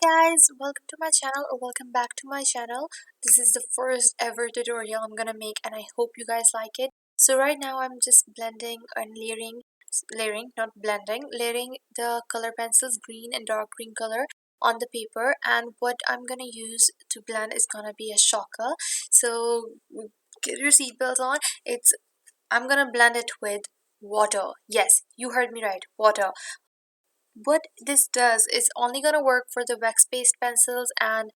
guys, welcome to my channel or welcome back to my channel. This is the first ever tutorial I'm gonna make and I hope you guys like it. So right now I'm just blending and layering the color pencils, green and dark green color, on the paper. And what I'm gonna use to blend is gonna be a shocker. So get your seatbelts on. I'm gonna blend it with water. Yes, you heard me right, water. What this does is only gonna work for the wax based pencils, and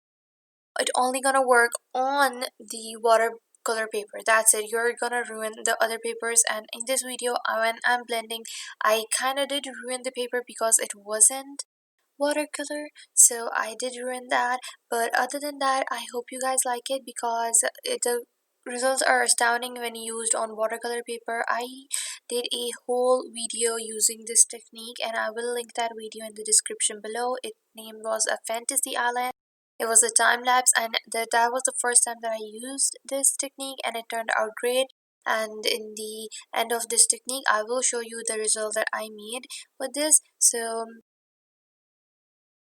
it only gonna work on the watercolor paper. That's it. You're gonna ruin the other papers. And in this video, when I'm blending, I kind of did ruin the paper because it wasn't watercolor, so I did ruin that. But other than that, I hope you guys like it because the results are astounding when used on watercolor paper. I did a whole video using this technique and I will link that video in the description below. Its name was a fantasy island. It was a time lapse, and that was the first time that I used this technique and it turned out great. And in the end of this technique, I will show you the result that I made with this. So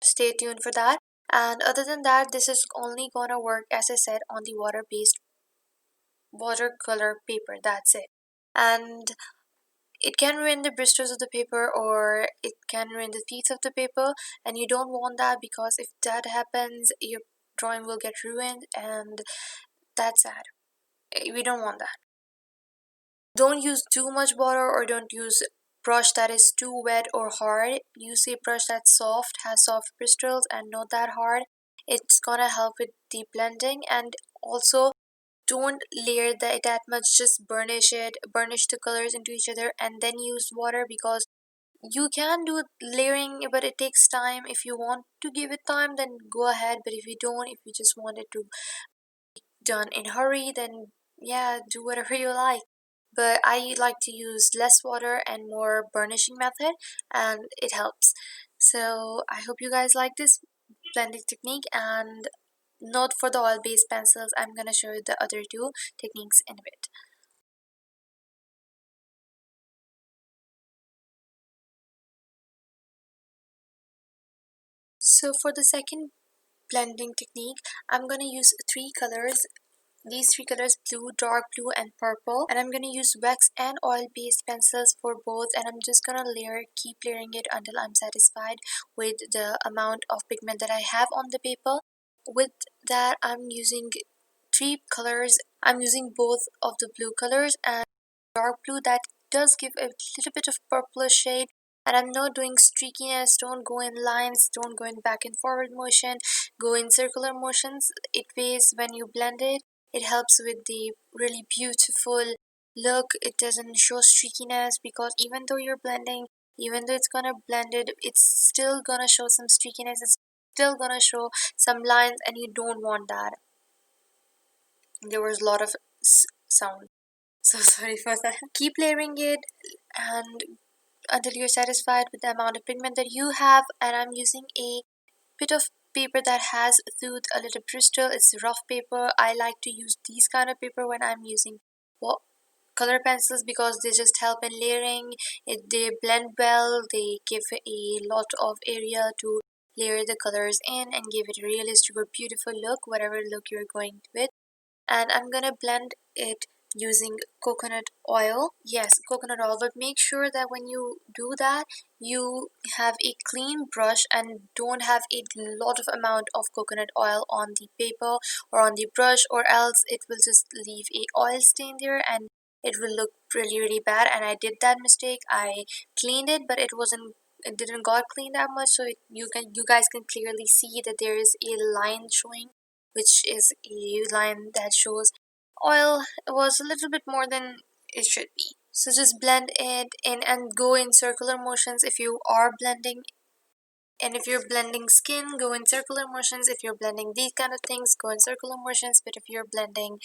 stay tuned for that. And other than that, this is only gonna work, as I said, on the watercolor paper. That's it. And it can ruin the bristles of the paper, or it can ruin the teeth of the paper, and you don't want that because if that happens, your drawing will get ruined, and that's sad. We don't want that. Don't use too much water, or don't use brush that is too wet or hard. Use a brush that's soft, has soft bristles and not that hard. It's gonna help with the blending. And also, don't layer that much. Just burnish the colors into each other and then use water, because you can do layering but it takes time. If you want to give it time, then go ahead, but if you don't, if you just want it to done in hurry, then yeah, do whatever you like. But I like to use less water and more burnishing method, and it helps. So I hope you guys like this blending technique. And note for the oil based pencils, I'm gonna show you the other two techniques in a bit. So for the second blending technique, I'm gonna use three colors. These three colors: blue, dark blue and purple. And I'm gonna use wax and oil based pencils for both, and I'm just gonna keep layering it until I'm satisfied with the amount of pigment that I have on the paper. With that, I'm using three colors. I'm using both of the blue colors and dark blue that does give a little bit of purplish shade. And I'm not doing streakiness. Don't go in lines, don't go in back and forward motion, go in circular motions. It ways when you blend it. It helps with the really beautiful look. It doesn't show streakiness, because even though you're blending, even though it's gonna blend it, it's still gonna show some streakiness. It's still gonna show some lines, and you don't want that. There was a lot of sound, so sorry for that. Keep layering it and until you're satisfied with the amount of pigment that you have. And I'm using a bit of paper that has tooth, a little bristle. It's rough paper. I like to use these kind of paper when I'm using color pencils, because they just help in layering it. They blend well, they give a lot of area to layer the colors in and give it a realistic or beautiful look, whatever look you're going with. And I'm gonna blend it using coconut oil. Yes, coconut oil, but make sure that when you do that, you have a clean brush and don't have a lot of amount of coconut oil on the paper or on the brush, or else it will just leave a oil stain there and it will look really bad. And I did that mistake. I cleaned it, but it didn't got clean that much, so you guys can clearly see that there is a line showing, which is a line that shows oil was a little bit more than it should be. So just blend it in and go in circular motions if you are blending. And if you're blending skin, go in circular motions. If you're blending these kind of things, go in circular motions. But if you're blending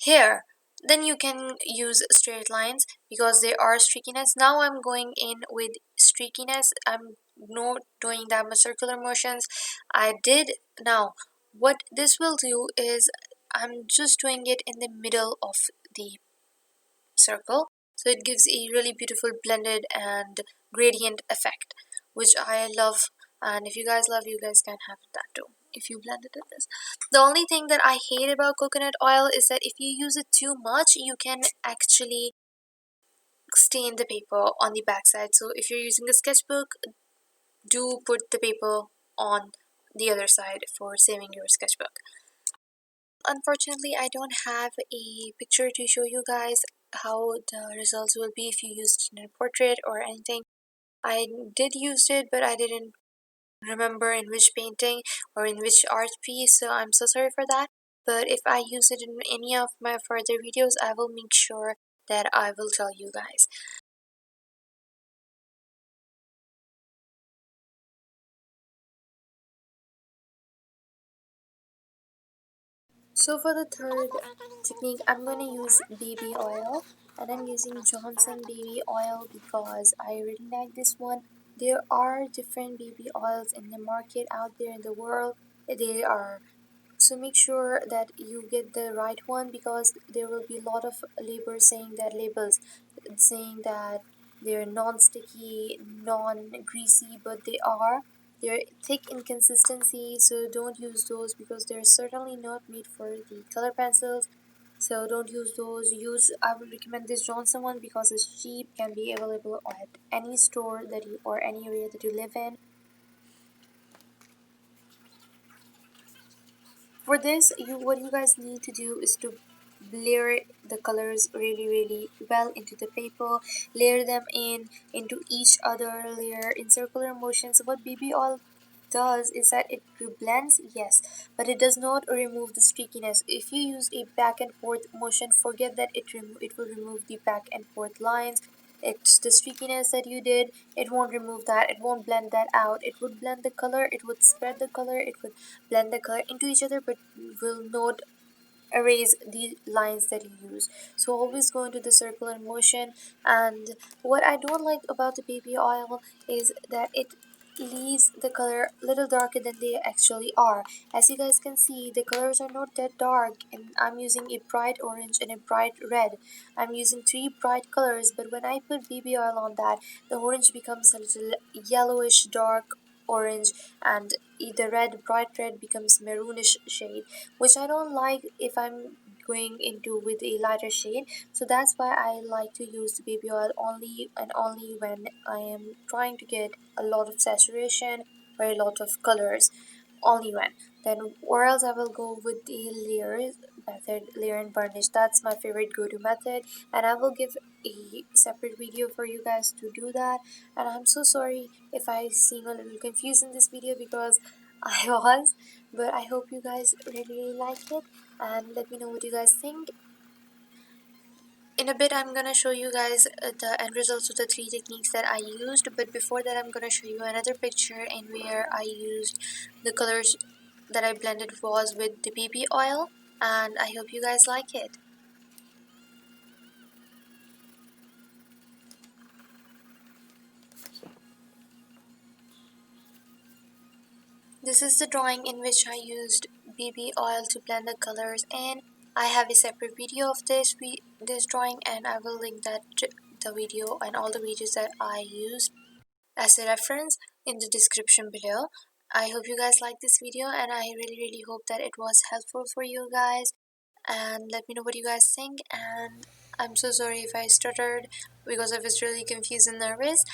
hair, then you can use straight lines because they are streakiness. Now I'm going in with streakiness. I'm not doing that much circular motions. I did. Now what this will do is I'm just doing it in the middle of the circle, so it gives a really beautiful blended and gradient effect, which I love. and if you guys love, you guys can have that too if you blend it in this. The only thing that I hate about coconut oil is that if you use it too much, you can actually stain the paper on the backside. So if you're using a sketchbook, do put the paper on the other side for saving your sketchbook. Unfortunately, I don't have a picture to show you guys how the results will be if you used it in a portrait or anything. I did use it, but I didn't remember in which painting or in which art piece, so I'm so sorry for that. But if I use it in any of my further videos, I will make sure that I will tell you guys. So for the third technique, I'm going to use baby oil, and I'm using Johnson baby oil because I really like this one. There are different baby oils in the market out there in the world. They are, so make sure that you get the right one, because there will be a lot of labels saying that they're non-sticky, non-greasy, but they're thick in consistency, so don't use those because they're certainly not made for the color pencils. So don't use those. I would recommend this Johnson one because it's cheap, can be available at any store that you or any area that you live in. For this, what you guys need to do is to layer the colors really well into the paper. Layer them into each other layer in circular motions. What baby oil does is that it blends, yes, but it does not remove the streakiness. If you use a back and forth motion, forget that it will remove the back and forth lines. It's the streakiness that you did, it won't remove that, it won't blend that out. It would blend the color, it would spread the color, it would blend the color into each other, but will not erase the lines that you use. So always go into the circular motion. And what I don't like about the baby oil is that it leaves the color a little darker than they actually are. As you guys can see, the colors are not that dark, and I'm using a bright orange and a bright red. I'm using three bright colors, but when I put baby oil on that, the orange becomes a little yellowish dark orange, and the bright red becomes maroonish shade, which I don't like if I'm going into with a lighter shade. So that's why I like to use the baby oil only and only when I am trying to get a lot of saturation or a lot of colors, only when. Then or else I will go with the layers method, layer and burnish. That's my favorite go-to method, and I will give a separate video for you guys to do that. And I'm so sorry if I seem a little confused in this video, because I was, but I hope you guys really like it, and let me know what you guys think. In a bit, I'm gonna show you guys the end results of the three techniques that I used, but before that, I'm gonna show you another picture in where I used the colors that I blended was with the BB oil, and I hope you guys like it. This is the drawing in which I used BB oil to blend the colors in. I have a separate video of this drawing, and I will link the video and all the videos that I used as a reference in the description below. I hope you guys like this video, and I really hope that it was helpful for you guys, and let me know what you guys think. And I'm so sorry if I stuttered because I was really confused and nervous.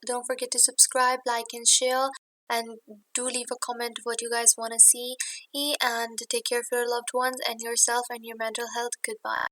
Don't forget to subscribe, like and share, and do leave a comment what you guys want to see, and take care of your loved ones and yourself and your mental health. Goodbye.